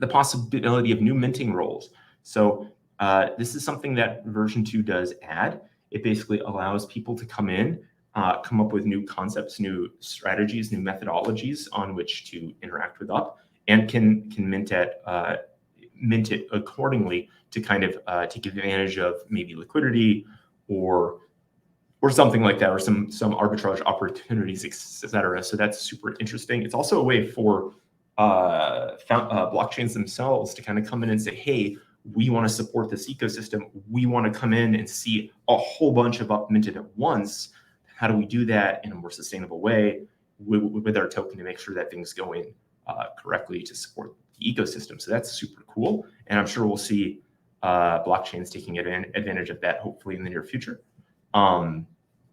the possibility of new minting roles. So this is something that version 2 does add. It basically allows people to come in, come up with new concepts, new strategies, new methodologies on which to interact with UP, and can mint it accordingly to kind of take advantage of maybe liquidity or something like that, or some arbitrage opportunities, etc. So that's super interesting. It's also a way for blockchains themselves to kind of come in and say, hey, we want to support this ecosystem. We want to come in and see a whole bunch of UP minted at once. How do we do that in a more sustainable way with our token to make sure that things go in correctly to support the ecosystem? So that's super cool. And I'm sure we'll see blockchains taking advantage of that, hopefully in the near future.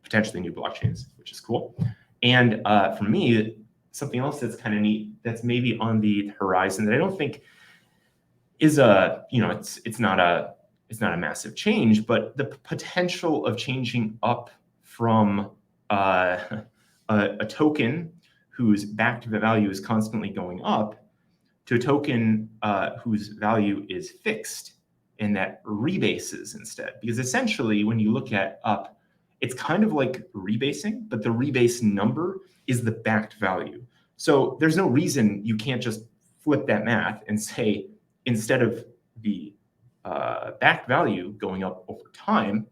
Potentially new blockchains, which is cool. And for me, something else that's kind of neat, that's maybe on the horizon that I don't think is it's not a massive change, but the potential of changing UP from a token whose backed value is constantly going up to a token whose value is fixed and that rebases instead. Because essentially, when you look at UP, it's kind of like rebasing, but the rebase number is the backed value. So there's no reason you can't just flip that math and say, instead of the backed value going up over time,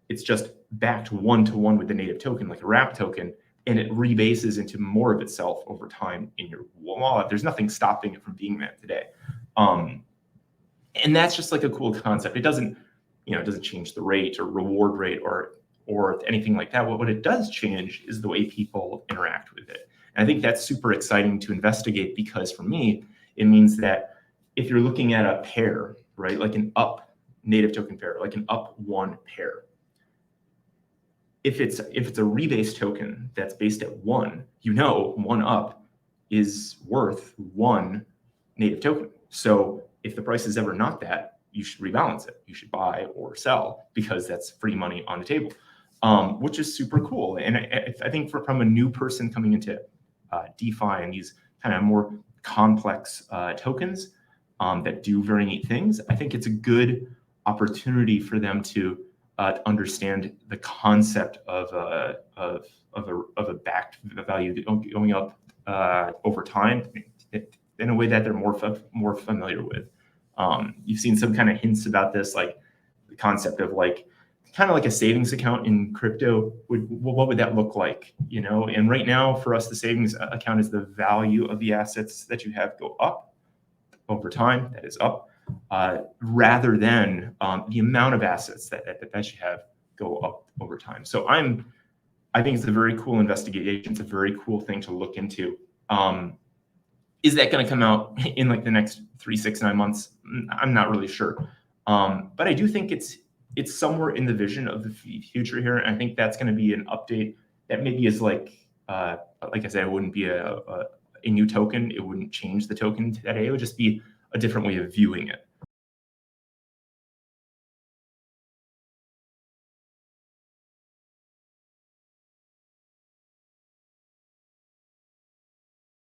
it's just backed one-to-one with the native token, like a wrap token, and it rebases into more of itself over time in your wallet. There's nothing stopping it from being that today. And that's just like a cool concept. It doesn't change the rate or reward rate or anything like that. What it does change is the way people interact with it. And I think that's super exciting to investigate, because for me, it means that if you're looking at a pair, right, like an UP native token pair, like an UP1 pair, if it's a rebase token that's based at 1, one UP is worth 1 native token. So if the price is ever not that, you should rebalance it. You should buy or sell, because that's free money on the table, which is super cool. And I think from a new person coming into DeFi and these kind of more complex tokens that do very neat things, I think it's a good opportunity for them to understand the concept of a backed value going up over time in a way that they're more familiar with. You've seen some kind of hints about this, like the concept of like kind of like a savings account in crypto. What would that look like? And right now for us, the savings account is the value of the assets that you have go up over time. That is up. Rather than the amount of assets that you have go up over time. So I think it's a very cool investigation. It's a very cool thing to look into. Is that going to come out in like the next 3, 6, 9 months? I'm not really sure. But I do think it's somewhere in the vision of the future here. And I think that's going to be an update that maybe is like I said, it wouldn't be a new token. It wouldn't change the token today. It would just be a different way of viewing it.